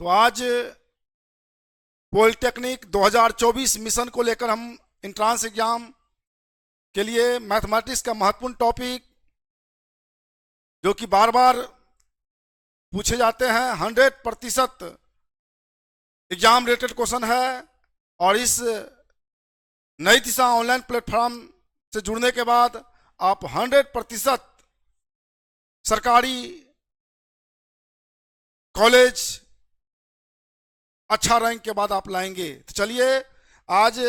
तो आज polytechnic 2024 mission को लेकर हम इंट्रांस एग्जाम के लिए मैथमेटिक्स का महत्वपूर्ण टॉपिक जो कि बार बार पूछे जाते हैं 100% एग्जाम रिलेटेड क्वेश्चन है। और इस नई दिशा ऑनलाइन प्लेटफॉर्म से जुड़ने के बाद आप 100% सरकारी कॉलेज अच्छा रैंक के बाद आप लाएंगे। तो चलिए आज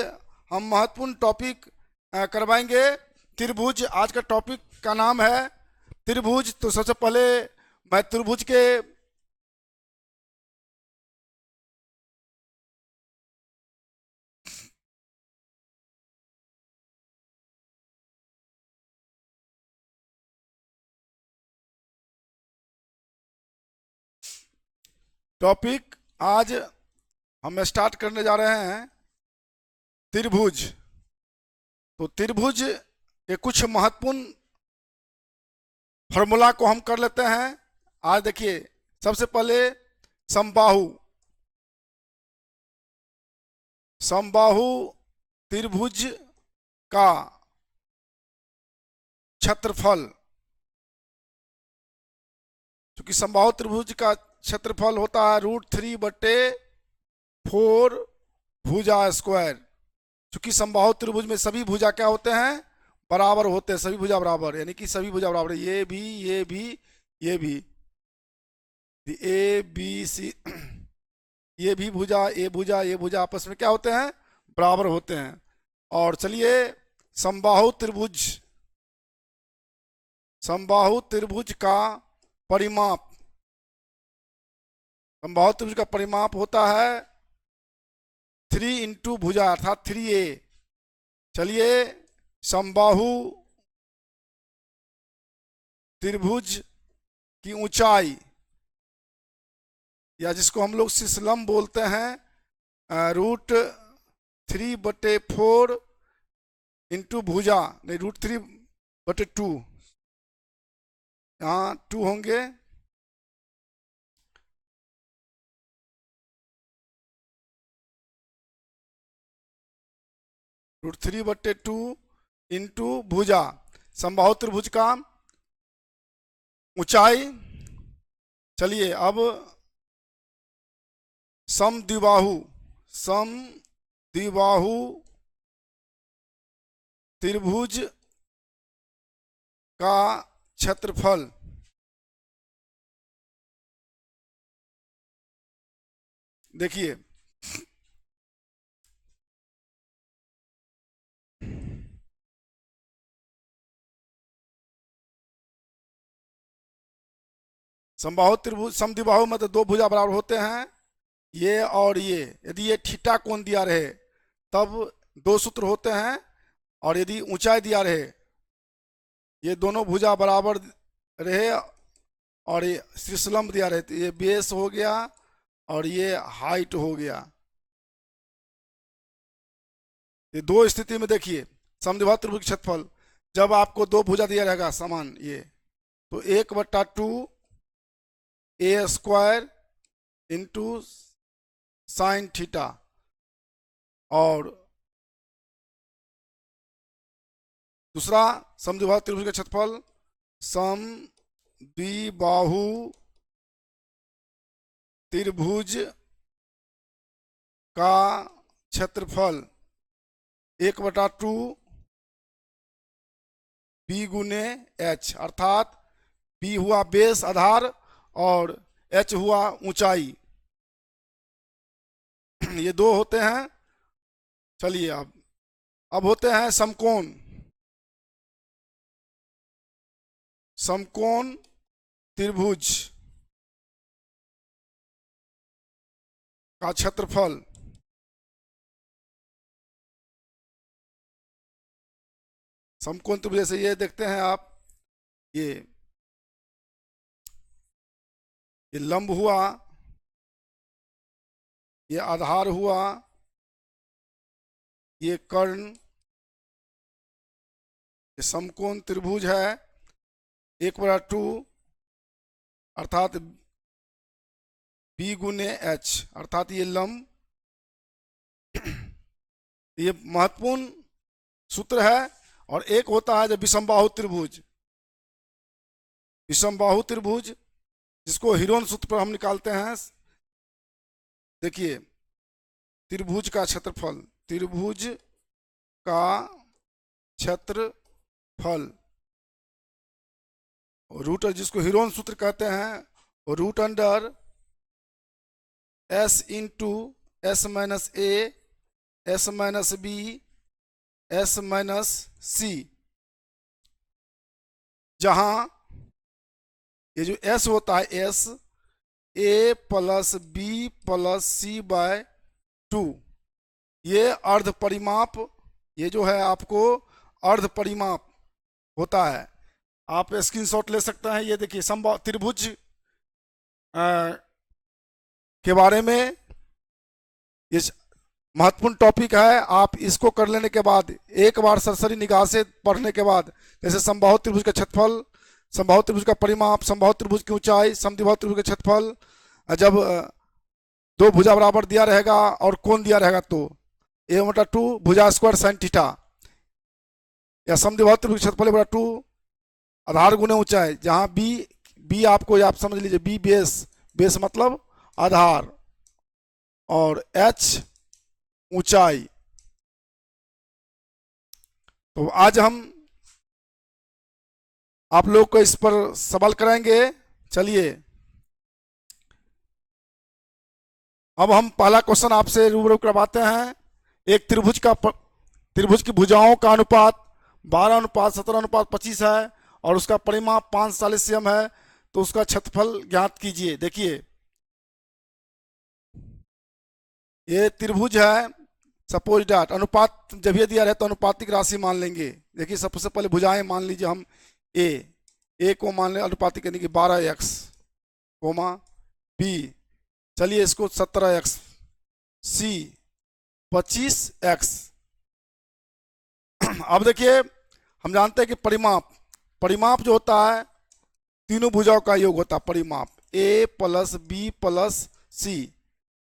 हम महत्वपूर्ण टॉपिक करवाएंगे त्रिभुज। आज का टॉपिक का नाम है त्रिभुज। तो सबसे पहले मैं त्रिभुज के टॉपिक आज हम स्टार्ट करने जा रहे हैं त्रिभुज। तो त्रिभुज के कुछ महत्वपूर्ण फॉर्मूला को हम कर लेते हैं। आज देखिए सबसे पहले समबाहु समबाहु त्रिभुज का क्षेत्रफल, क्योंकि समबाहु त्रिभुज का क्षेत्रफल होता है √3/4 भुजा स्क्वायर। क्योंकि समबाहु त्रिभुज में सभी भुजा क्या होते हैं, बराबर होते हैं। सभी भुजा बराबर, यानी कि सभी भुजा बराबर, ये भी ये भी ये भी, ए बी सी ये भी भुजा ये भुजा आपस में क्या होते हैं, बराबर होते हैं। और चलिए समबाहु त्रिभुज का परिमाप, समबाहु त्रिभुज का परिमाप होता है 3 इंटू भुजा अर्थात 3a। चलिए समबाहु त्रिभुज की ऊंचाई, या जिसको हम लोग सिसलम बोलते हैं, √3/4 इंटू भुजा, नहीं √3/2, यहाँ 2 होंगे। √3/2 इंटू भुजा, समबाहु त्रिभुज का ऊंचाई। चलिए अब समद्विबाहु त्रिभुज का क्षेत्रफल, देखिए समबाहु त्रिभुज समद्विबाहु में तो दो भुजा बराबर होते हैं, ये और ये। यदि ये थीटा कोण दिया रहे तब दो सूत्र होते हैं, और यदि ऊंचाई दिया रहे, ये दोनों भुजा बराबर रहे और ये सिसलम दिया रहे, तो ये बेस हो गया और ये हाइट हो गया। ये दो स्थिति में देखिए समद्विबाहु त्रिभुज क्षेत्रफल, जब आपको दो भुजा दिया रहेगा समान, ये तो 1/2 a square into sine theta, और दूसरा समद्विबाहु त्रिभुज का क्षेत्रफल समद्विबाहु त्रिभुज का क्षेत्रफल 1/2 b गुने h, अर्थात b हुआ बेस आधार और h हुआ ऊंचाई। ये दो होते हैं। चलिए अब होते हैं समकोण त्रिभुज का क्षेत्रफल। समकोण त्रिभुज जैसे ये देखते हैं आप, ये लंब हुआ, ये आधार हुआ, ये कर्ण, ये समकोण त्रिभुज है 1/2 अर्थात बी गुने एच, अर्थात ये लंब, ये महत्वपूर्ण सूत्र है। और एक होता है जो विषमबाहु त्रिभुज, विषमबाहु त्रिभुज जिसको हीरोन सूत्र पर हम निकालते हैं। देखिए त्रिभुज का क्षेत्रफल, त्रिभुज का क्षेत्रफल, रूट जिसको हीरोन सूत्र कहते हैं, root under s into S minus A S minus b s minus c, जहां ये जो एस होता है, s a plus b plus c by 2, ये अर्ध परिमाप, ये जो है आपको अर्ध परिमाप होता है। आप स्क्रीनशॉट ले सकते हैं। ये देखिए समबाहु त्रिभुज के बारे में ये महत्वपूर्ण टॉपिक है। आप इसको कर लेने के बाद, एक बार सरसरी निगाह से पढ़ने के बाद, जैसे समबाहु त्रिभुज का क्षेत्रफल, समबाहु त्रिभुज का परिमाप, समबाहु त्रिभुज की ऊंचाई, समद्विबाहु त्रिभुज का क्षेत्रफल, जब दो भुजा बराबर दिया रहेगा और कोण दिया रहेगा तो a/2 भुजा स्क्वायर साइन थीटा, या समद्विबाहु त्रिभुज क्षेत्रफल बटा 2 आधार गुने ऊंचाई, जहां बी आपको आप समझ लीजिए बी बेस मतलब आधार, और एच ऊंचाई। तो आज हम आप लोग को इस पर सवाल कराएंगे। चलिए अब हम पहला क्वेश्चन आपसे रूबरू करवाते हैं। एक त्रिभुज की भुजाओं का अनुपात 12:17:25 है और उसका परिमाप 540 cm है, तो उसका क्षेत्रफल ज्ञात कीजिए। देखिए ये त्रिभुज है, सपोज डैट, अनुपात जब ये दिया रहे तो अनुपातिक राशि मान लेंगे। देखिए सबसे पहले भुजाएं मान लीजिए हम ए को मान लें अनुपातिक, यानी कि 12x कोमा बी, चलिए इसको 17x, सी 25x। अब देखिए हम जानते हैं कि परिमाप जो होता है तीनों भुजाओं का योग होता है परिमाप, ए प्लस बी प्लस सी।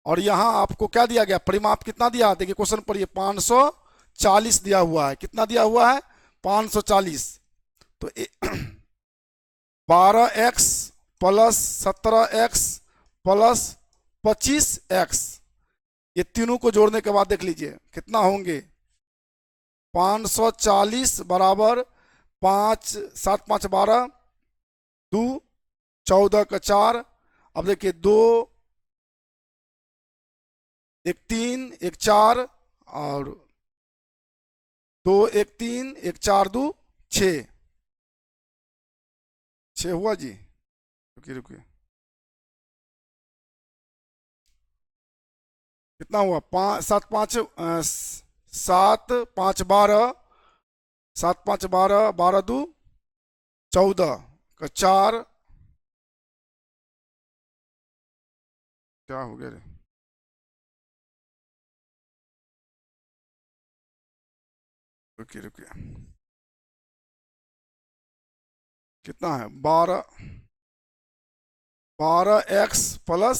और यहां आपको क्या दिया गया, परिमाप कितना दिया, देखिए क्वेश्चन पर ये 540 दिया हुआ है। कितना दिया हुआ है, 540। तो 12x plus 17x plus 25x, ये तीनों को जोड़ने के बाद देख लीजिए कितना होंगे, 540 बराबर 5 7 5 12, 2 14 का 4। अब देखिए 2 1 3 1 4 और 2 1 3 1 4 2 6 हुआ जी। रुकिए कितना हुआ, 7 5 12, 7 5 12, 12 2 14 का 4, क्या हो गया रे, रुकिए कितना है, 12x प्लस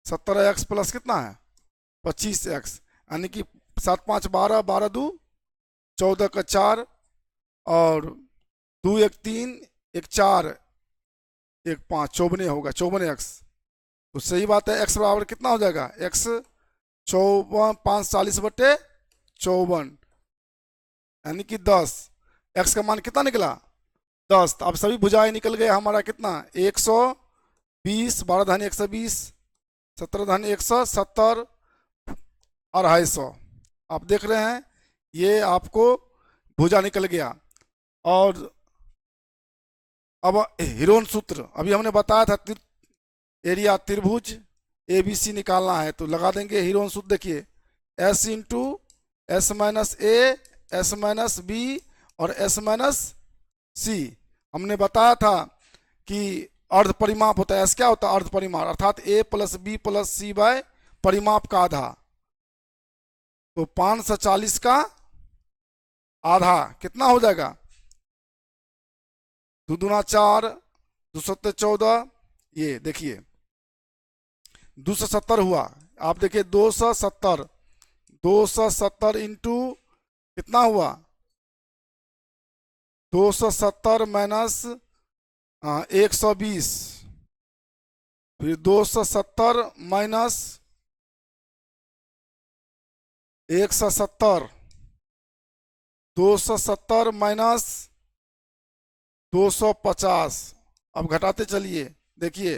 17x प्लस कितना है 25x, यानी कि 7 5 12, 12 2 14 का 4 और 2 1 3 1 4 1 5, 54 होगा, 54x। तो सही बात है, x बराबर कितना हो जाएगा, x 54 540 बटे 54, यानी कि 10। x का मान कितना निकला 10। तो अब सभी भुजाएं निकल गए हमारा कितना, 120, 12 धानी 120, 17 धानी 170, 250। आप देख रहे हैं ये आपको भुजा निकल गया। और अब हीरोन सूत्र अभी हमने बताया था, एरिया त्रिभुज ABC निकालना है तो लगा देंगे हीरोन सूत्र। देखिए S into S minus A S minus B और एस माइनस सी। हमने बताया था कि अर्ध परिमाप होता है, एस क्या होता है, अर्ध परिमाप, अर्थात ए plus b plus c bye परिमाप का आधा। तो 540 का आधा कितना हो जाएगा, 2 दूना 4, 2 सत्ते 14। ये देखिए 270 हुआ। आप देखिए 270, 270 इंटू कितना हुआ, 270 माइनस 120, फिर 270 माइनस 170, 270 माइनस 250। अब घटाते चलिए, देखिए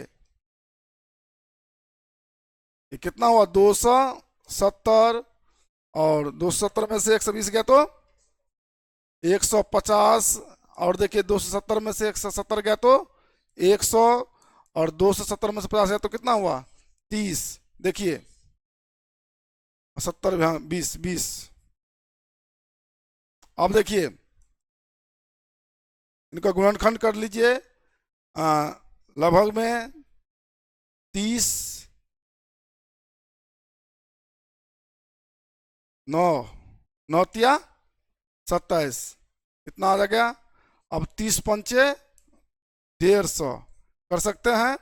ये कितना हुआ, 270 और 270 में से 120 गया तो 150, और देखिए 270 में से 170 गया तो 100, और 270 में से 50 गया तो कितना हुआ 30। देखिए 70, हाँ 20, 20। अब देखिए इनका गुणनखंड कर लीजिए, लगभग में 30, 9, 9 तिया 27, कितना आ गया। अब 30 पंचे 150 कर सकते हैं,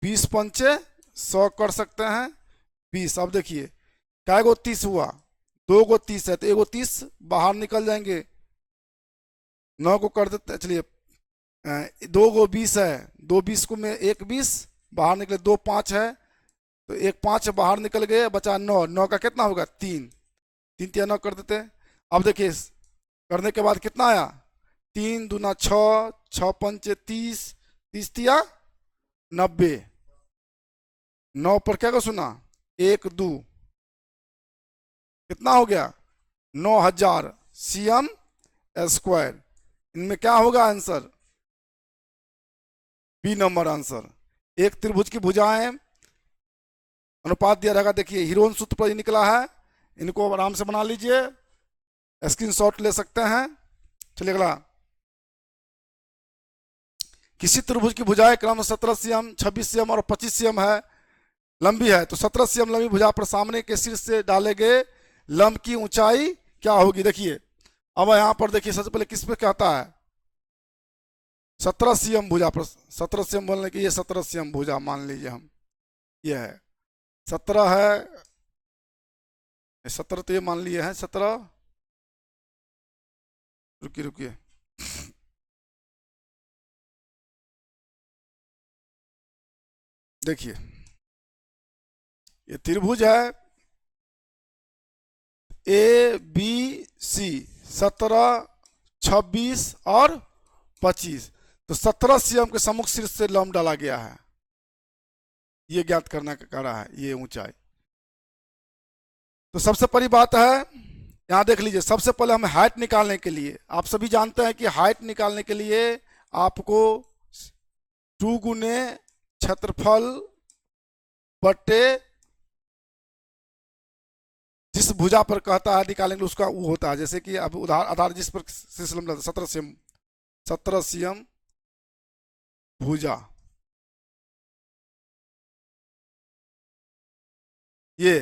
20 पंचे 100 कर सकते हैं, 20। अब देखिए क्या गो 30 हुआ, 2 गो 30 है तो 1 गो 30 बाहर निकल जाएंगे, 9 को कर देते चलिए, 2 गो 20 है, 2 20 को में 1 20 बाहर निकले, 2 5 है तो 1 5 बाहर निकल गए, बचा 9, 9 का कितना होगा 3, 3 तिया 9 कर देते। अब देखिए करने के बाद कितना आया, 3 दूना 6, 6 पंचे 30, 30 तिया 90, 9 पर क्या को सुना 1 2, कितना हो गया 9000 सीएम स्क्वायर। इनमें क्या होगा आंसर, बी नंबर आंसर। एक त्रिभुज की भुजाएं अनुपात दिया रहेगा, देखिए हीरोन सूत्र पर ही निकला है, इनको आराम से बना लीजिए, स्क्रीनशॉट ले सकते हैं। चलिए अगला, किसी त्रिभुज की भुजाएं क्रम 17 सीएम, 26 सीएम और 25 सीएम है, लंबी है, तो 17 सीएम लंबी भुजा पर सामने के शीर्ष से डाले गए लंब की ऊंचाई क्या होगी। देखिए अब यहां पर देखिए सबसे पहले किस पे कहता है, 17 सीएम भुजा पर, 17 सीएम बोलने की, ये 17 सीएम भुजा मान लीजिए हम, ये है 17 है, 17 तो ये मान लिए हैं 17, रुकिए रुकिए, देखिए ये त्रिभुज है ए बी सी, 17, 26 और 25, तो 17 सीएम के सम्मुख शीर्ष से लंब डाला गया है, ये ज्ञात करना का रहा है, ये ऊंचाई। तो सबसे पहली बात है यहां देख लीजिए, सबसे पहले हमें हाइट निकालने के लिए, आप सभी जानते हैं कि हाइट निकालने के लिए आपको 2 गुने क्षेत्रफल बटे जिस भुजा पर कहता है निकालेंगे उसका वो होता है, जैसे कि अब आधार जिस पर 17 सीएम, 17 सीएम भुजा, ये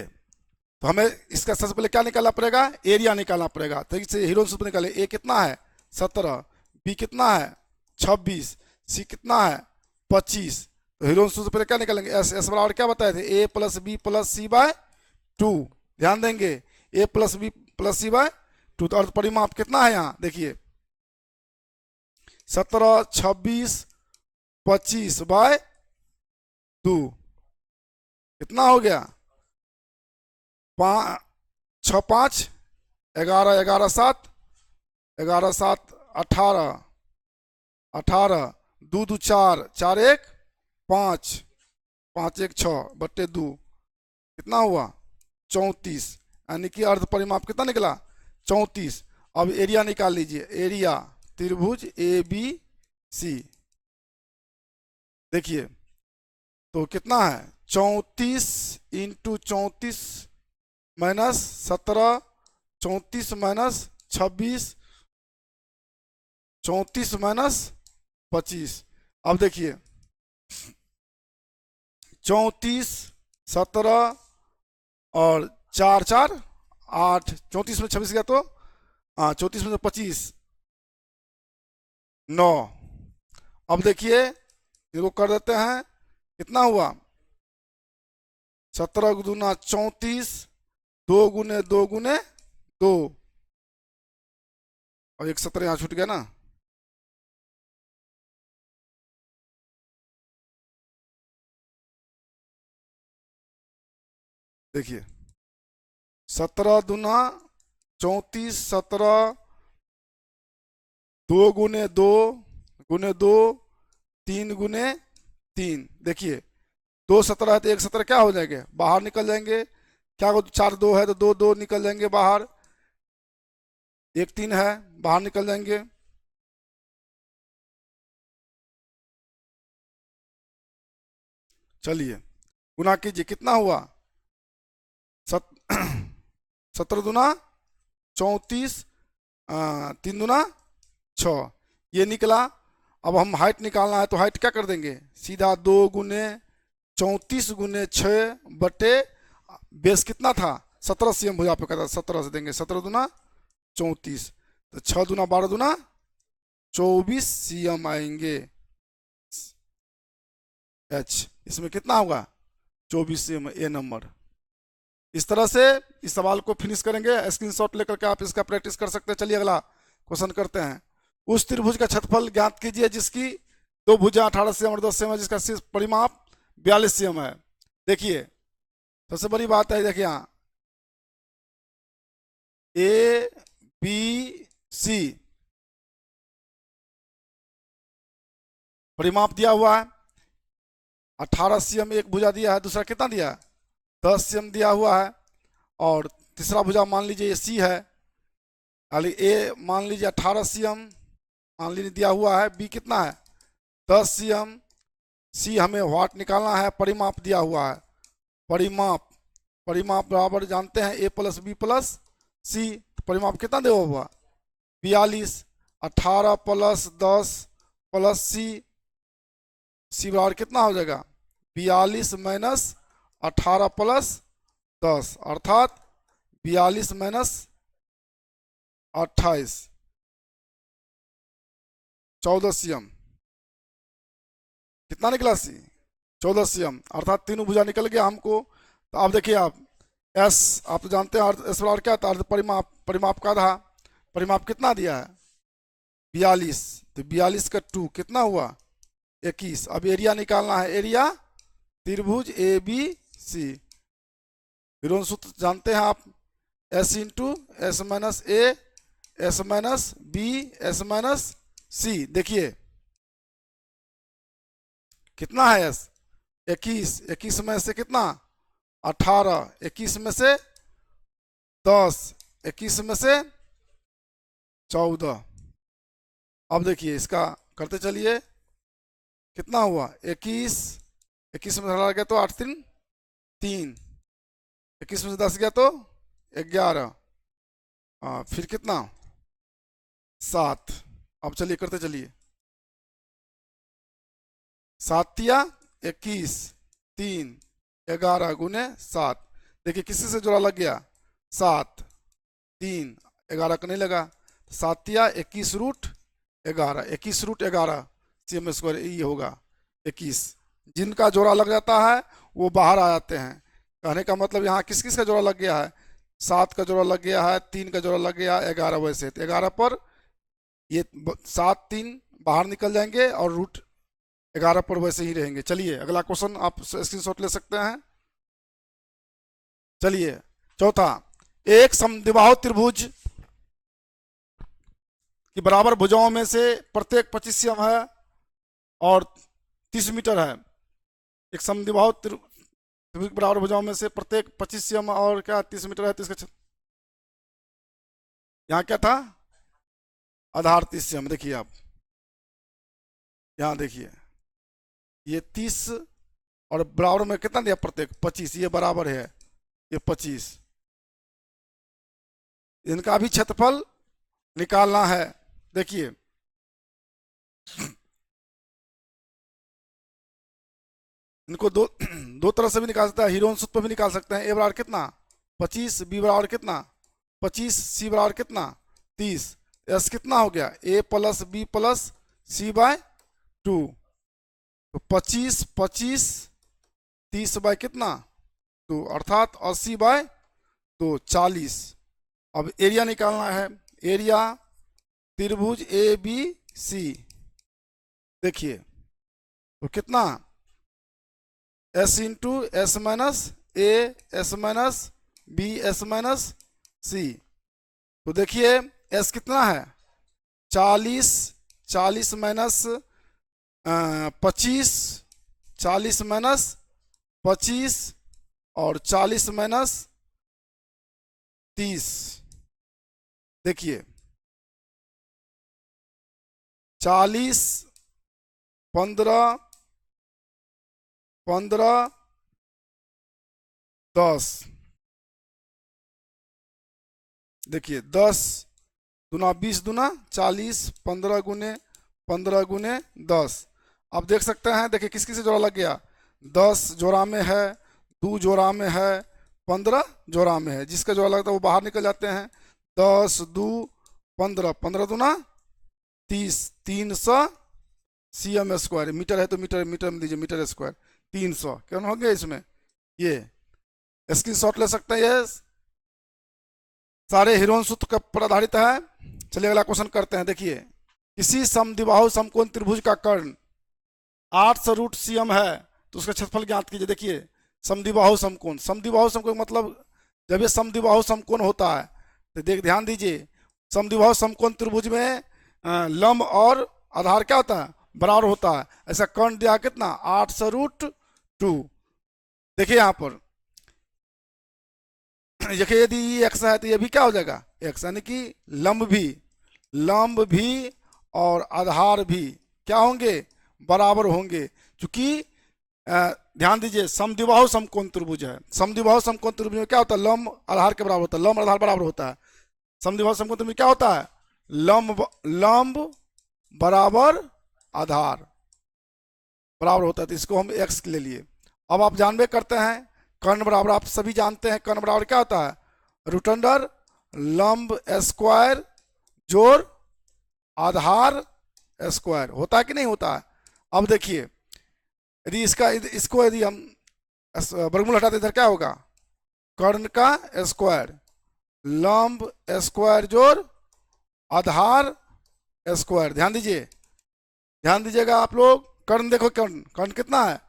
तो हमें इसका सबसे पहले क्या निकालना पड़ेगा, एरिया निकालना पड़ेगा। तो इसे हीरोन सूत्र निकाले, ए कितना है 17, बी कितना है 26, सी कितना है 25, तो हीरोन सूत्र पहले क्या निकालेंगे, एस, एस बराबर क्या बताए थे, ए plus b plus c by 2, ध्यान देंगे ए plus b plus c by 2, तो अर्थ परिमाप कितना है यहाँ देखिए 17, 26, 25 बाय 2, कितना हो गया 5, 6 5 11, 11 7, 11 7 18, 18, 2 2 4, 4 1 5, 5 1 6 बट्टे 2, कितना हुआ 34, यानी कि अर्ध परिमाप कितना निकला 34। अब एरिया निकाल लीजिए, एरिया त्रिभुज ए बी सी, देखिए तो कितना है 34 इंटू 34 माइनस 17, 34 माइनस 26, 34 माइनस 25। अब देखिए 34, 17 और 4 4 8, 34 में 26 गया तो 34 में 25 9। अब देखिए इसको कर देते हैं, कितना हुआ 17 दूना 34, 2 गुने 2 गुने 2, और एक 17 यहाँ छूट गया ना। देखिए 17 दूना 34, 17, 2 गुने 2 गुने 2, 3 गुने 3। देखिए 2 17 है तो 1 17 क्या हो जाएंगे, बाहर निकल जाएंगे। क्या हो, 4 2 है तो 2 2 निकल जाएंगे बाहर, 1 3 है बाहर निकल जाएंगे। चलिए गुना कीजिए, कितना हुआ, 17 दूना 34, 3 दूना 6, ये निकला। अब हम हाइट निकालना है तो हाइट क्या कर देंगे, सीधा 2 गुने 34 गुने 6 बटे बेस कितना था 17 cm भुजा पे कहता 17 से देंगे, 17 दूना 34, तो 6 दूना 12 दूना 24 cm आएंगे। एच इसमें कितना होगा 24 cm, ए नंबर। इस तरह से इस सवाल को फिनिश करेंगे। स्क्रीनशॉट लेकर के आप इसका प्रैक्टिस कर सकते हैं। चलिए अगला क्वेश्चन करते हैं। उस त्रिभुज का क्षेत्रफल ज्ञात कीजिए जिसकी दो भुजा 18 cm और 10 cm है, जिसका शीर्ष परिमाप 42 cm है। देखिए सबसे बड़ी बात है, देखिए यहाँ ए बी सी परिमाप दिया हुआ है, 18 cm एक भुजा दिया है, दूसरा कितना दिया है 10 cm दिया हुआ है, और तीसरा भुजा मान लीजिए ये सी है, ए मान लीजिए 18 cm मान लीजिए दिया हुआ है, बी कितना है 10 cm, सी हमें वाट निकालना है, परिमाप दिया हुआ है। परिमाप परिमाप बराबर जानते हैं ए प्लस बी प्लस सी, तो परिमाप कितना दिया हुआ 42, 18 प्लस 10 प्लस सी, सी बराबर कितना हो जाएगा 42 माइनस 18 प्लस 10 अर्थात 42 माइनस 28, 14 cm। कितना निकला सी 14 cm, अर्थात तीनों भुजा निकल गया हमको। तो अब देखिए आप एस, आप तो जानते हैं एस बराबर क्या था, परिमाप, परिमाप का था, परिमाप कितना दिया है 42, तो 42 का 2 कितना हुआ 21। अब एरिया निकालना है, एरिया त्रिभुज ए बी सी, विरोध सूत्र जानते हैं आप, s into S minus A S minus b s minus c. देखिए कितना है एस 21, 21 में से कितना 18, 21 में से 10, 21 में से 14। अब देखिए इसका करते चलिए, कितना हुआ 21, 21 में से 18 गया तो 8 3 3, 21 में से 10 गया तो 11, फिर कितना 7। अब चलिए करते चलिए, 7 या 21, 3 11 गुने 7। देखिए किसी से जोड़ा लग गया 7, 3 11 का नहीं लगा, 7 या 21 रूट 11, 21 रूट 11 cm स्क्वायर ये होगा 21। जिनका जोड़ा लग जाता है वो बाहर आ जाते हैं। कहने का मतलब यहाँ किस किस का जोड़ा लग गया है, 7 का जोड़ा लग गया है, 3 का जोड़ा लग गया है, 11 वैसे, तो 11 पर ये 7 3 बाहर निकल जाएंगे और रूट 11 पर वैसे ही रहेंगे। चलिए अगला क्वेश्चन आप स्क्रीनशॉट ले सकते हैं। चलिए चौथा, एक समद्विबाहु त्रिभुज की बराबर भुजाओं में से प्रत्येक 25 cm है और 30 मीटर है। एक समद्विबाहु त्रिभुज की बराबर भुजाओं में से प्रत्येक 25 cm और क्या 30 मीटर है, तो इसका यहाँ क्या था आधार 30 cm। देखिए आप यहाँ देखिए ये 30 और बराबर में कितना दिया प्रत्येक 25, ये बराबर है ये 25। इनका भी क्षेत्रफल निकालना है। देखिए इनको दो तरह से भी निकाल सकते हैं, हीरोन सूत्र भी निकाल सकते हैं। ए बराबर कितना 25, बी बराबर कितना 25, सी बराबर कितना 30, एस कितना हो गया ए plus b plus c by 2, तो 25 25 30 बाय कितना 2 अर्थात 80/2 40। अब एरिया निकालना है। एरिया त्रिभुज ए बी सी, देखिए तो कितना, s into S minus A S minus b s minus c. तो देखिए एस कितना है 40, 40 माइनस 25, 40 माइनस 25 और 40 माइनस 30। देखिए 40, 15, 15, 10। देखिए 10 दूना 20 दूना 40, 15 गुने 15 गुने 10। आप देख सकते हैं, देखिए किस किस से जोड़ा लग गया, 10 जोड़ा में है, 2 जोड़ा में है, 15 जोड़ा में है। जिसका जोड़ा लगता है वो बाहर निकल जाते हैं। 10 2 15, 15 दूना 30, 300 CM स्क्वायर। मीटर है तो मीटर, मीटर में दीजिए मीटर स्क्वायर 300। क्या होंगे इसमें, ये स्क्रीनशॉट ले सकते हैं। ये सारे हिरोन सूत्र पर आधारित है। चलिए अगला क्वेश्चन करते हैं। देखिए किसी समद्विबाहु समकोण त्रिभुज का कर्ण 8√CM है तो उसका क्षेत्रफल ज्ञात कीजिए। देखिए समद्विबाहु समकोण, समद्विबाहु समकोण मतलब जब ये समद्विबाहु समकोण होता है तो ध्यान दीजिए, समद्विबाहु समकोण त्रिभुज में लंब और आधार क्या होता है, बराबर होता है। ऐसा कर्ण दिया कितना 8√2। देखिए यहाँ पर देखिए यदि एक्स है तो ये भी क्या हो जाएगा एक्स, यानी कि लंब भी और आधार भी क्या होंगे, बराबर होंगे। क्योंकि ध्यान दीजिए समद्विबाहु समकोण त्रिभुज है। समद्विबाहु समकोण त्रिभुज में क्या होता है, लंब आधार के बराबर होता है, लंब आधार बराबर होता है। समद्विबाहु समकोण त्रिभुज में क्या होता है, लंब बराबर आधार बराबर होता है। तो इसको हम एक्स ले लिए। अब आप जानबे करते हैं कर्ण बराबर, आप सभी जानते हैं कर्ण बराबर क्या होता है, रूट अंडर लंब स्क्वायर जोड़ आधार स्क्वायर होता है कि नहीं होता है। अब देखिए यदि इसको यदि हम वर्गमूल हटाते इधर क्या होगा, कर्ण का स्क्वायर लंब स्क्वायर जोड़ आधार स्क्वायर। ध्यान दीजिएगा आप लोग। कर्ण देखो, कर्ण कितना है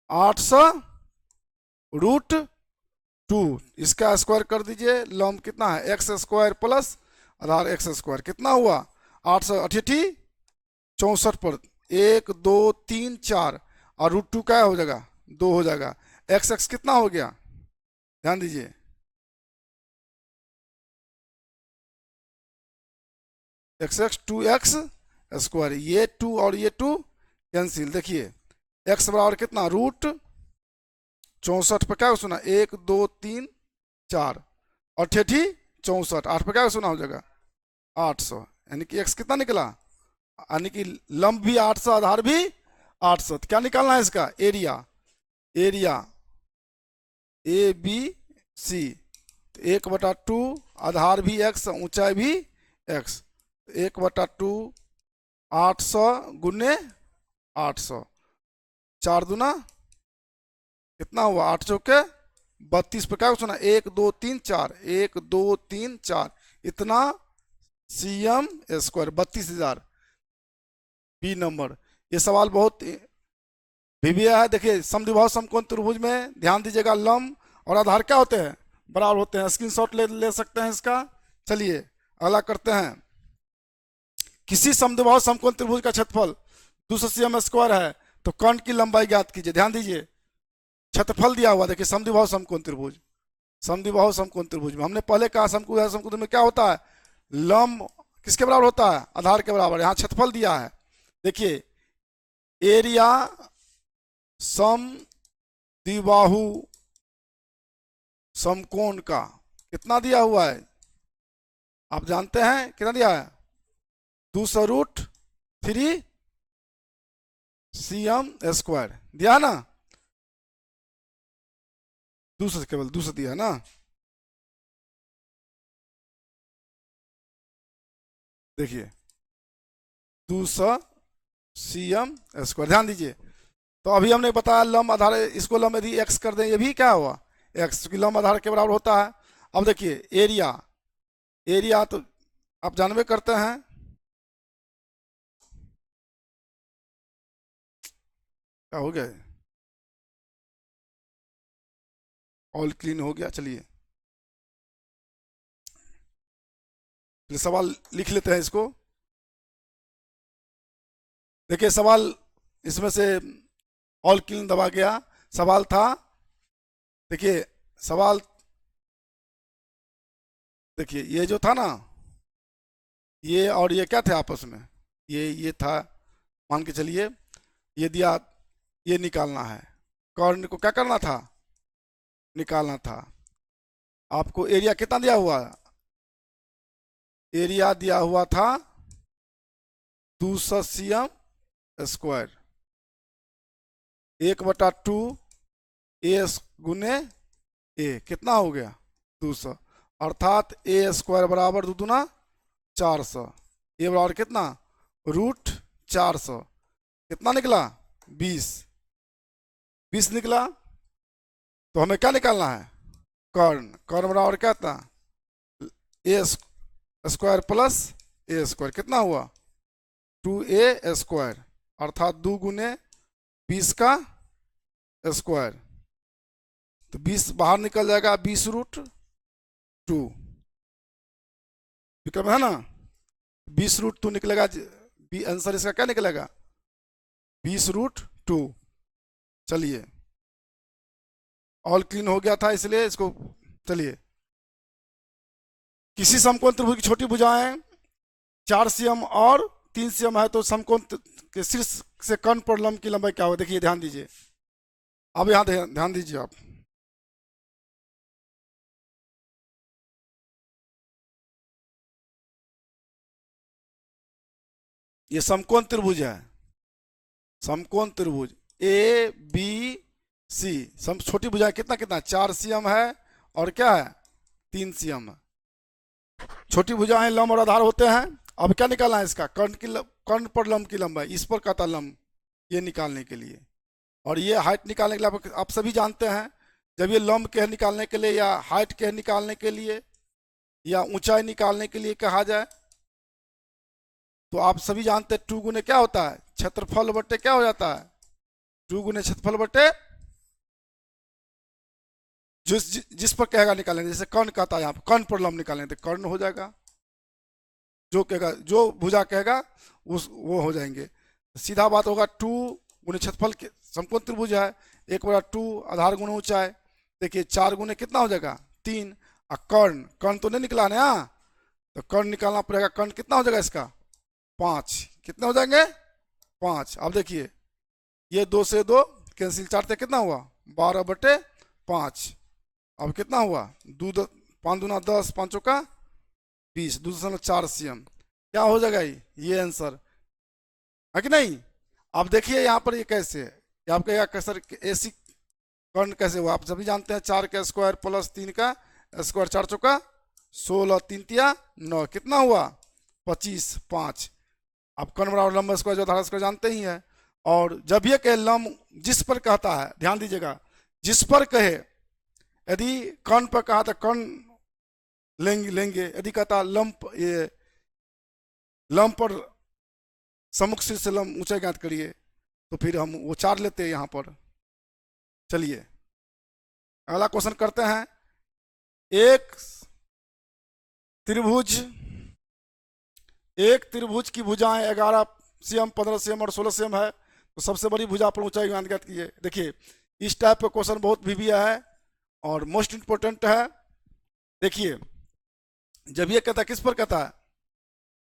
800√2। इसका स्क्वायर कर दीजिए। लंब कितना है एक्स स्क्वायर प्लस आधार एक्स स्क्वायर, कितना हुआ 888 64 पर 1 2 3 4 और √2 क्या हो जाएगा 2 हो जाएगा। एक्स कितना हो गया, ध्यान दीजिए एक्स 2x स्क्वायर, ये 2 और ये 2 कैंसिल। देखिए x बराबर कितना √64 पर क्या सुना 1 2 3 4 और ठेठी 64, 8 पर क्या सुना हो जाएगा 800। यानी कि x कितना निकला, यानी कि लंब भी 800 आधार भी 800। तो क्या निकालना है इसका एरिया ए बी सी। 1/2 आधार भी x ऊंचाई भी x, 1/2 800 गुने 800, 4 दूना कितना हुआ 8 चौके 32 पर क्या सुना 1 2 3 4 1 2 3 4 इतना CM स्क्वायर 32,000 बी नंबर। ये सवाल बहुत भिविया है। देखिए समद्विबाहु समकोण त्रिभुज में ध्यान दीजिएगा लंब और आधार क्या होते हैं, बराबर होते हैं। स्क्रीनशॉट ले सकते हैं इसका। चलिए अगला करते हैं। किसी समद्विबाहु समकोण त्रिभुज का क्षेत्रफल 200 CM स्क्वायर है तो कर्ण की लंबाई ज्ञात कीजिए। ध्यान दीजिए क्षेत्रफल दिया हुआ, देखिए समद्विबाहु समकोण त्रिभुज में हमने पहले कहा समकोण त्रिभुज में क्या होता है, लंब किसके बराबर होता है, आधार के बराबर। यहाँ क्षेत्रफल दिया है। देखिए एरिया समद्विबाहु समकोण का कितना दिया हुआ है, आप जानते हैं कितना दिया है 200√3 CM स्क्वायर दिया ना, 200 केवल 200 दिया ना। देखिए 200 CM स्क्वायर, ध्यान दीजिए तो अभी हमने बताया लंब आधार, इसको लंब यदि एक्स कर दें, ये भी क्या हुआ एक्स की लंब आधार के बराबर होता है। अब देखिए एरिया, एरिया तो आप जानबे करते हैं, क्या हो गया, ऑल क्लीन हो गया। चलिए सवाल लिख लेते हैं इसको। देखिए सवाल इसमें से ऑल क्लीन दबा गया। सवाल था, देखिए सवाल, देखिए ये जो था ना, ये और ये क्या थे आपस में, ये था, मान के चलिए ये दिया, ये निकालना है, कॉर्न को क्या करना था, निकालना था। आपको एरिया कितना दिया हुआ, एरिया दिया हुआ था 200 cm स्क्वायर, 1/2 ए गुने ए, कितना हो गया 200, अर्थात ए स्क्वायर बराबर 2 दूना 400, ए बराबर कितना √400, कितना निकला 20 निकला। तो हमें क्या निकालना है, कॉर्न, कॉर्न बराबर क्या था ए स्क्वायर प्लस ए स्क्वायर, कितना हुआ 2a स्क्वायर, अर्थात 2 गुने 20 का स्क्वायर, तो 20 बाहर निकल जाएगा, 20√2 विक्रम है ना, 20√2 निकलेगा। आंसर इसका क्या निकलेगा 20√2। चलिए ऑल क्लीन हो गया था इसलिए इसको, चलिए किसी समकोण त्रिभुज की छोटी भुजाएं 4 cm और 3 cm है, तो समकोण के शीर्ष से कर्ण पर लंब की लंबाई क्या होगी। देखिए ध्यान दीजिए, अब यहाँ ध्यान दीजिए आप, ये समकोण त्रिभुज है, समकोण त्रिभुज ए बी सी, छोटी भुजाएं कितना कितना 4 cm है और क्या है 3 cm है। छोटी भुजाएं लंब और आधार होते हैं। अब क्या निकालना है इसका, कर्ण पर लंब की लंबाई, इस पर कहता लंब, ये निकालने के लिए, और ये हाइट निकालने के लिए आप सभी जानते हैं, जब ये लंब के निकालने के लिए या हाइट के निकालने के लिए या ऊंचाई निकालने के लिए कहा जाए, तो आप सभी जानते हैं 2 गुने क्या होता है क्षेत्रफल बटे क्या हो जाता है 2 गुने क्षेत्रफल बटे, जिस पर कहेगा निकालेंगे, जैसे कर्ण कहता है यहाँ पर कर्ण पर लंब निकालेंगे तो कर्ण हो जाएगा, जो कहेगा, जो भुजा कहेगा उस वो हो जाएंगे। सीधा बात होगा 2 गुने क्षेत्रफल के, समकोण त्रिभुज है, 1/2 आधार गुणे ऊंचाई, देखिए 4 गुने कितना हो जाएगा 3, और कर्ण, कर्ण तो नहीं निकला ना, तो कर्ण निकालना पड़ेगा, कर्ण कितना हो जाएगा इसका 5, कितने हो जाएंगे 5। अब देखिए ये 2 से 2 कैंसिल, 4 से कितना हुआ 12/5, अब कितना हुआ 5 दूना 10, 5 का 20, 2.4 cm, क्या हो जाएगा ये आंसर है कि नहीं। अब देखिए यहाँ पर ये कैसे है, ये आप कहेगा कैसर ऐसी कर्ण कैसे हुआ, आप सभी जानते हैं 4 का स्क्वायर प्लस 3 का स्क्वायर, 4 चौका 16, 3 तिया 9, कितना हुआ 25, 5। आप कर्ण बराबर लंब स्क्वायर जो आधार स्क्वायर जानते ही हैं। और जब ये कहे लंब जिस पर कहता है, ध्यान दीजिएगा, जिस पर कहे, यदि कर्ण पर कहा तो कर्ण लेंगे, यदि कहता लंब, ये लंब पर सम्मुख शीर्ष से लंब ऊंचाई ज्ञात करिए, तो फिर हम वो 4 लेते हैं यहाँ पर। चलिए अगला क्वेश्चन करते हैं। एक त्रिभुज की भुजाएं 11 cm, 15 cm और 16 cm है, तो सबसे बड़ी भुजा पर ऊंचाई ज्ञात कीजिए। देखिए इस टाइप का क्वेश्चन बहुत वीवीआई है और मोस्ट इंपोर्टेंट है। देखिए जब ये कहता है, किस पर कहता है,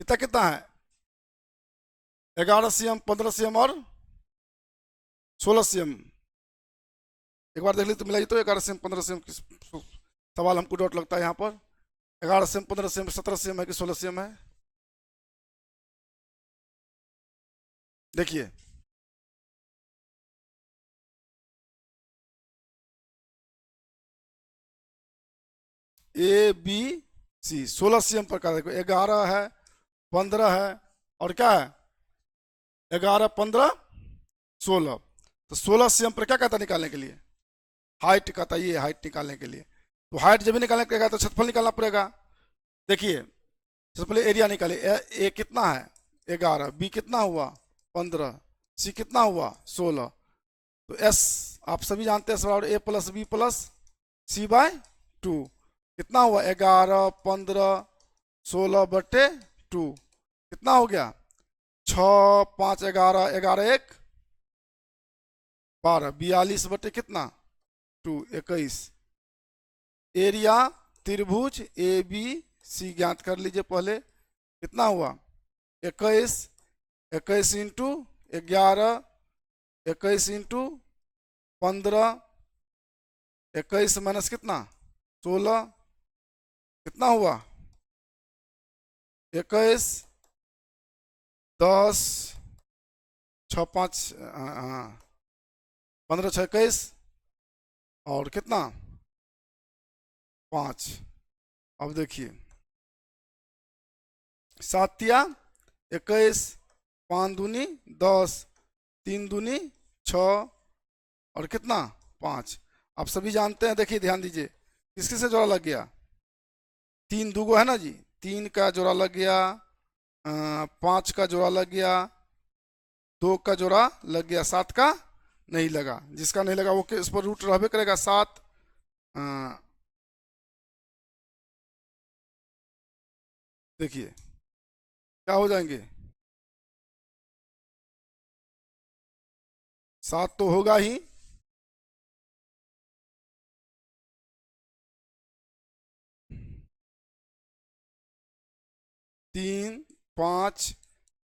कितना कितना है 11 cm, 15 cm और 16 cm, एक बार देख लीजिए तो मिलाइए, तो 11 cm 15 cm सवाल हमको डाउट लगता है यहाँ पर, 11 cm 15 cm 17 cm है कि 16 cm है। देखिए ए बी सी 16 cm पर का, देखो 11 है, 15 है और क्या है 11, 15, 16, तो 16 cm पर क्या कहता है निकालने के लिए? हाइट कहता है, ये हाइट निकालने के लिए। तो हाइट जब भी निकालने पड़ेगा तो क्षेत्रफल निकालना पड़ेगा। देखिए सबसे पहले एरिया निकालिए। ए कितना है? 11। बी कितना हुआ? 15। सी कितना हुआ? 16। तो एस आप सभी जानते हैं, बराबर ए plus b plus c by 2। कितना हुआ? 11 15 16/2 कितना हो गया? 6 5 11 11 1 12 42 बटे कितना? 2 21। एरिया त्रिभुज ए बी सी ज्ञात कर लीजिए पहले। कितना हुआ? 21 21 इंटू 11 21 इंटू 15 21 माइनस कितना? 16 कितना हुआ? 21 10 6 5 15 6 21 और कितना? 5। अब देखिए 7 या 21 5 दूनी 10 3 दूनी 6 और कितना? 5। आप सभी जानते हैं, देखिए ध्यान दीजिए किस किस से जोड़ा लग गया? 3 दूगो है ना जी, 3 का जोड़ा लग गया, 5 का जोड़ा लग गया, 2 का जोड़ा लग गया, 7 का नहीं लगा। जिसका नहीं लगा वो इस पर रूट रहबे करेगा 7। देखिए क्या हो जाएंगे? 7 तो होगा ही, 3 5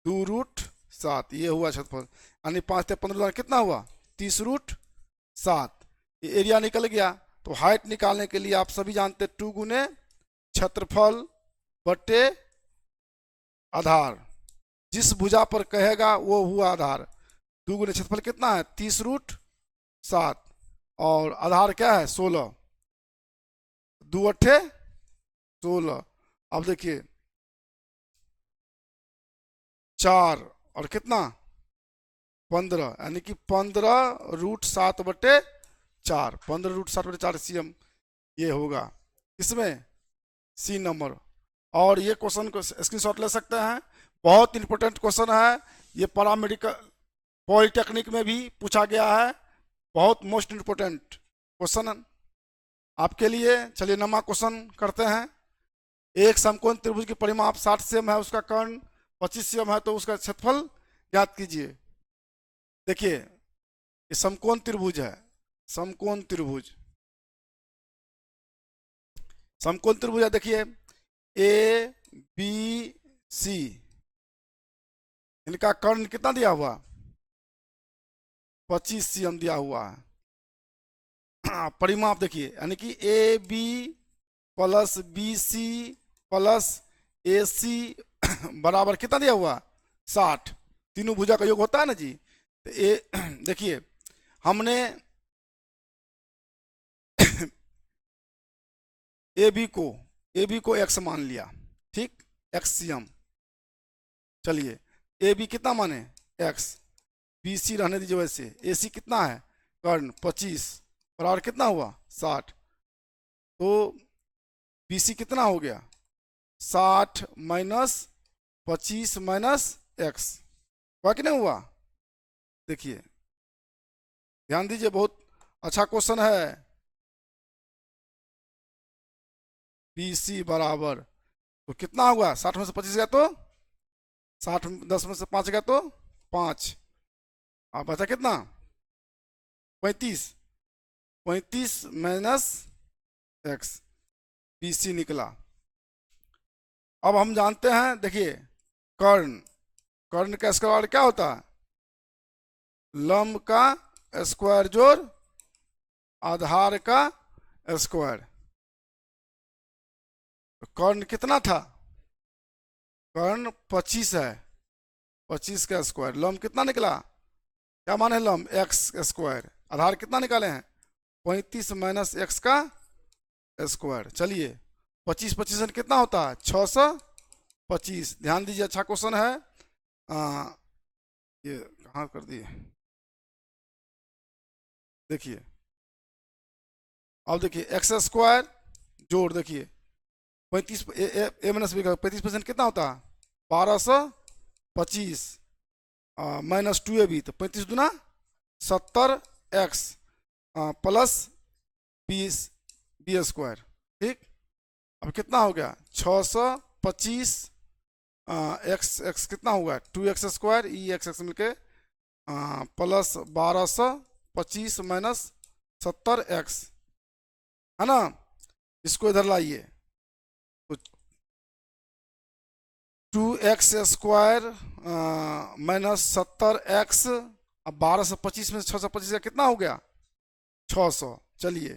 2 रूट 7 ये हुआ क्षेत्रफल। यानी 5 से 15 कितना हुआ? 30 रूट 7। ये एरिया निकल गया। तो हाइट निकालने के लिए आप सभी जानते हैं 2 गुने क्षेत्रफल बटे आधार। जिस भुजा पर कहेगा वो हुआ आधार। 2 गुने क्षेत्रफल कितना है? 30 रूट 7 और आधार क्या है? 16। 2 अट्ठे 16। अब देखिए 4 और कितना? 15 यानी कि 15 रूट 7 बटे 4। 15 रूट 7 बटे 4 cm ये होगा इसमें सी नंबर। और ये क्वेश्चन को स्क्रीनशॉट ले सकते हैं, बहुत इंपॉर्टेंट क्वेश्चन है ये। पैरामेडिकल पॉलिटेक्निक में भी पूछा गया है, बहुत मोस्ट इंपॉर्टेंट क्वेश्चन आपके लिए। चलिए नमा क्वेश्चन करते हैं। एक समकोण त्रिभुज की परिमाप 60 cm है, उसका कर्ण 25 cm है, तो उसका क्षेत्रफल ज्ञात कीजिए। देखिए ये समकोण त्रिभुज है, समकोण त्रिभुज, समकोण त्रिभुज है। देखिए ए बी सी इनका कर्ण कितना दिया हुआ? 25 cm दिया हुआ है। परिमाप देखिए, यानी कि a b plus b c plus a c बराबर कितना दिया हुआ? 60। तीनों भुजा का योग होता है ना जी। तो ए देखिए हमने ए बी को x मान लिया, ठीक, x cm। चलिए ए बी कितना माने? x। बी सी रहने दीजिए वैसे। ए सी कितना है? कर्ण 25 बराबर कितना हुआ? 60। तो बी सी कितना हो गया? 60 माइनस 25 माइनस x हुआ कि नहीं हुआ? देखिए ध्यान दीजिए, बहुत अच्छा क्वेश्चन है। बी सी बराबर तो कितना होगा? 60 में से 25 गया तो 60, 10 में से 5 गया तो 5। आप बचा कितना? 35। 35 माइनस x बी सी निकला। अब हम जानते हैं, देखिए कर्ण, कर्ण का स्क्वायर क्या होता है? लंब का स्क्वायर जोड़ आधार का स्क्वायर। कर्ण कितना था? कर्ण 25 है, 25 का स्क्वायर। लंब कितना निकला? क्या माने लंब? X square. आधार कितना निकाले हैं? 35 माइनस एक्स का स्क्वायर। चलिए 25 25 कितना होता है? 625। ध्यान दीजिए, अच्छा क्वेश्चन है। ये कहाँ कर दिए? देखिए अब देखिए एक्स स्क्वायर जोड़ देखिए 35 ए माइनस बी का 35% कितना होता है 1225 माइनस 2ab तो 35×70 x प्लस 20b²। ठीक, अब कितना हो गया 625 एक्स एक्स कितना होगा 2x² ई एक्स एक्स मिलके प्लस 1225 माइनस 70x है ना। इसको इधर लाइए तो 2x² माइनस 70x, अब 1225 में 625 का कितना हो गया 600। चलिए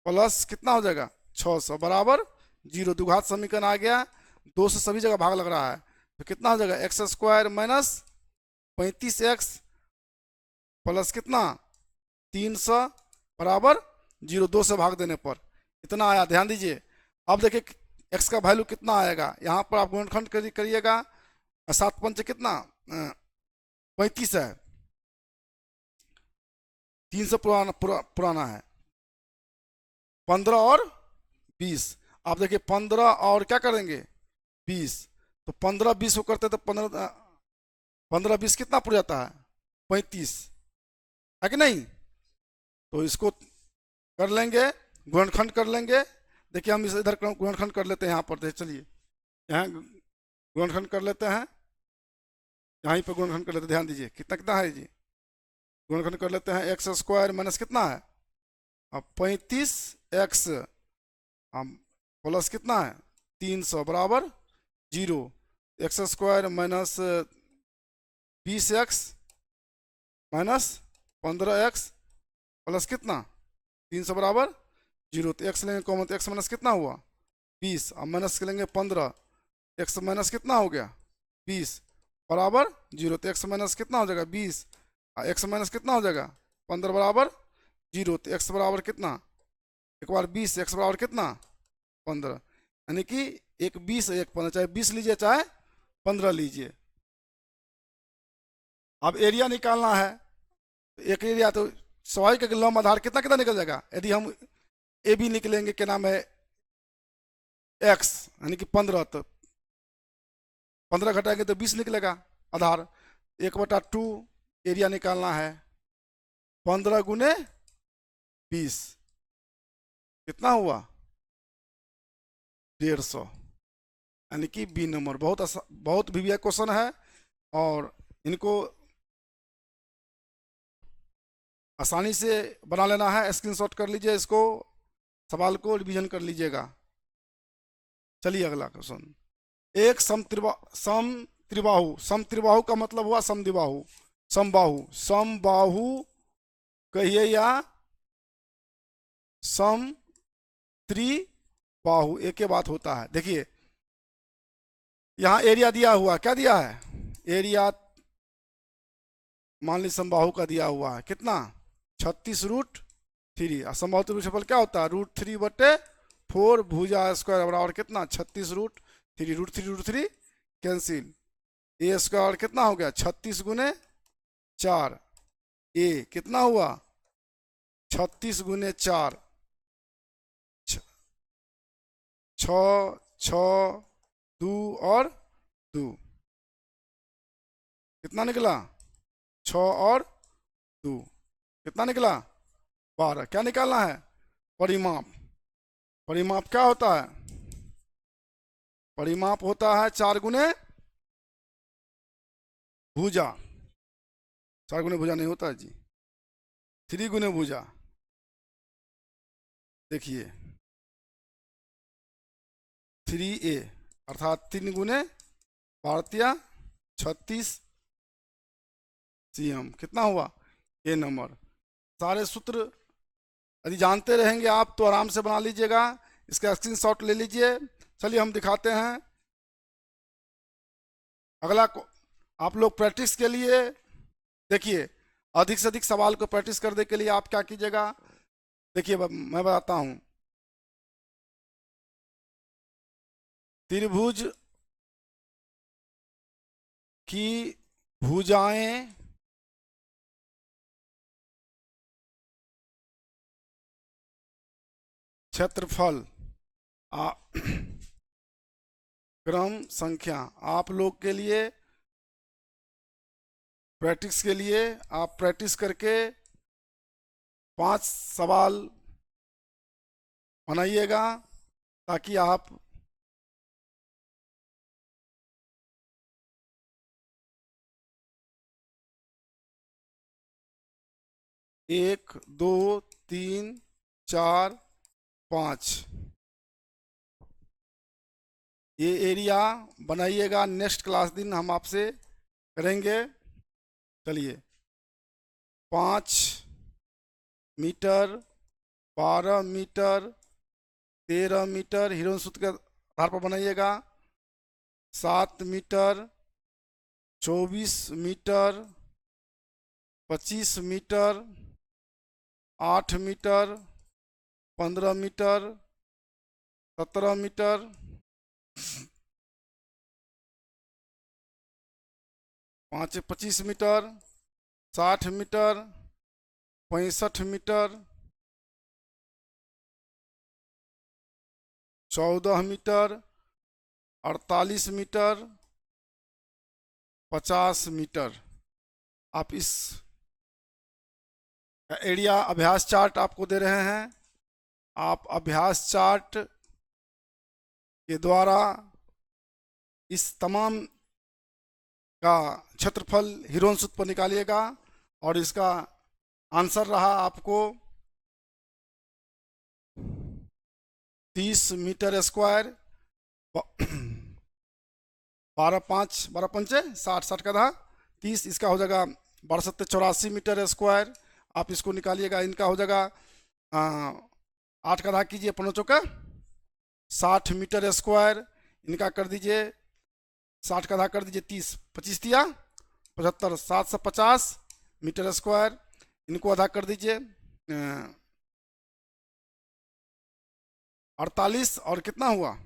प्लस कितना हो जाएगा 600 बराबर 0, द्विघात समीकरण आ गया, 2 से सभी जगह भाग लग रहा है तो कितना हो जाएगा x² माइनस 35x प्लस कितना 300 बराबर 0, 2 से भाग देने पर इतना आया। ध्यान दीजिए अब देखिए x का वैल्यू कितना आएगा, यहाँ पर आप गुणनखंड करिएगा 7 पंच कितना 35 है, 300 पुराना है 15 और 20। आप देखिए 15 और क्या करेंगे 20, तो 15 20 को करते तो 15 20 कितना पड़ जाता है 35 है कि नहीं। तो इसको कर लेंगे गुणनखंड कर लेंगे। देखिए हम इस इधर गुणनखंड कर लेते हैं यहाँ पर, चलिए यहाँ गुणनखंड कर लेते हैं, यहीं पर गुणनखंड कर लेते हैं। ध्यान दीजिए कितना कितना है जी, गुणनखंड कर लेते हैं x² माइनस कितना है अब 35x प्लस कितना है 300 बराबर 0, x² minus 20x minus 15x plus कितना 300 बराबर 0, तो x लेंगे कॉमन तो x माइनस कितना हुआ 20, अब माइनस लेंगे 15, x माइनस कितना हो गया 20 बराबर 0, तो x माइनस कितना हो जाएगा 20, x माइनस कितना हो जाएगा 15 बराबर 0, तो x बराबर कितना एक बार 20, x बराबर कितना 15, यानी कि एक 20 एक 15, चाहे 20 लीजिए चाहे 15 लीजिए। अब एरिया निकालना है, एक एरिया तो स्वाभाविक है कि लंब आधार कितना कितना निकल जाएगा, यदि हम ए बी निकलेंगे क्या नाम है x यानी कि 15, तो 15 घटाएंगे तो 20 निकलेगा आधार, 1/2 एरिया निकालना है 15 गुने 20 कितना हुआ 150, यानी कि बी नंबर। बहुत भी क्वेश्चन है और इनको आसानी से बना लेना है, स्क्रीनशॉट कर लीजिए इसको, सवाल को रिवीजन कर लीजिएगा। चलिए अगला क्वेश्चन, एक समत्रिबाहु का मतलब हुआ समद्विबाहु, समबाहु कहिए या समत्रिबाहु एक ही बात होता है। देखिए यहां एरिया दिया हुआ, क्या दिया है एरिया, मान ली समबाहु का दिया हुआ है कितना 36√3, असंबाहु क्षेत्रफल क्या होता है √3/4 भुजा स्क्वायर बराबर कितना 36√3, √3 कैंसिल, a² कितना हो गया 36 गुने 4, a कितना हुआ 36 गुने 4, 6 6 2 और 2 कितना निकला 6 और 2 कितना निकला 12। क्या निकालना है परिमाप, परिमाप क्या होता है परिमाप होता है 4 गुने भुजा, 4 गुने भुजा नहीं होता है जी 3 गुने भुजा। देखिए 3a अर्थात 3 गुने 36 cm कितना हुआ ए नंबर। सारे सूत्र यदि जानते रहेंगे आप तो आराम से बना लीजिएगा, इसका स्क्रीनशॉट ले लीजिए। चलिए हम दिखाते हैं अगला को, आप लोग प्रैक्टिस के लिए देखिए अधिक से अधिक सवाल को प्रैक्टिस करने के लिए आप क्या कीजिएगा, देखिए मैं बताता हूं, त्रिभुज की भुजाएं क्षेत्रफल क्रम संख्या। आप लोग के लिए प्रैक्टिस के लिए आप प्रैक्टिस करके 5 सवाल बनाइएगा ताकि आप एक, दो, 3, 4, 5 ये एरिया बनाइएगा। नेक्स्ट क्लास दिन हम आपसे करेंगे। चलिए 5 मीटर, 12 मीटर, 13 मीटर हिरोन सूत्र के आधार पर बनाइएगा। 7 metre, 24 metre, 25 metre, 8 metre, 15 metre, 17 metre, 5 25 metre, 60 metre, 65 metre, 14 metre, 48 metre, 50 metre. आप इस एरिया अभ्यास चार्ट आपको दे रहे हैं। आप अभ्यास चार्ट के द्वारा इस तमाम का क्षेत्रफल हिरोन सूत्र पर निकालिएगा और इसका आंसर रहा आपको 30 मीटर स्क्वायर। 12 5 12 पंचे 60, 60 का था 30, इसका हो जाएगा 12 7 84 मीटर स्क्वायर। आप इसको निकालिएगा, इनका हो जाएगा 8 का आधा कीजिए 15 चौका 60 मीटर स्क्वायर। इनका कर दीजिए 60 का आधा कर दीजिए 30, 25 दिया 75, 750 मीटर स्क्वायर। इनको आधा कर दीजिए 48 और कितना हुआ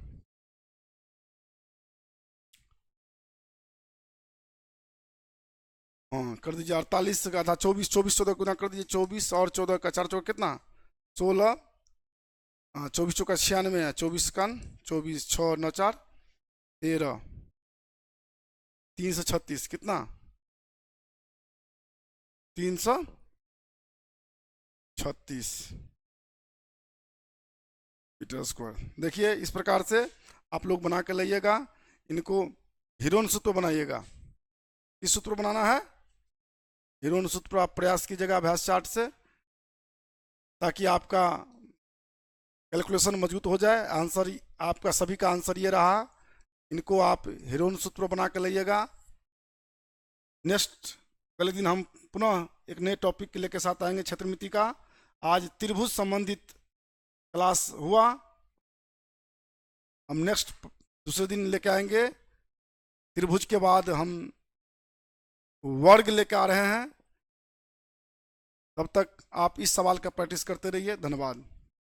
हाँ कर दीजिए 48 का था 24, 24 14 गुना कर दीजिए 24 और 14 का 4 चौका कितना 16, 24 चौका 96 है 24 का 24 6 9 4 13 336 कितना 336 मीटर स्क्वायर। देखिए इस प्रकार से आप लोग बना के लाइएगा। इनको हिरोन सूत्र बनाइएगा। किस सूत्र बनाना है हिरोन सूत्र पर आप प्रयास कीजिएगा अभ्यास चार्ट से, ताकि आपका कैलकुलेशन मजबूत हो जाए। आंसर आपका सभी का आंसर ये रहा। इनको आप हिरोन सूत्र बना के लाइएगा। नेक्स्ट अगले दिन हम पुनः एक नए टॉपिक के लेके साथ आएंगे क्षेत्रमिति का। आज त्रिभुज संबंधित क्लास हुआ। हम नेक्स्ट दूसरे दिन लेके आएंगे। त्रिभुज के बाद हम वर्ग लेकर आ रहे हैं। तब तक आप इस सवाल का प्रैक्टिस करते रहिए। धन्यवाद।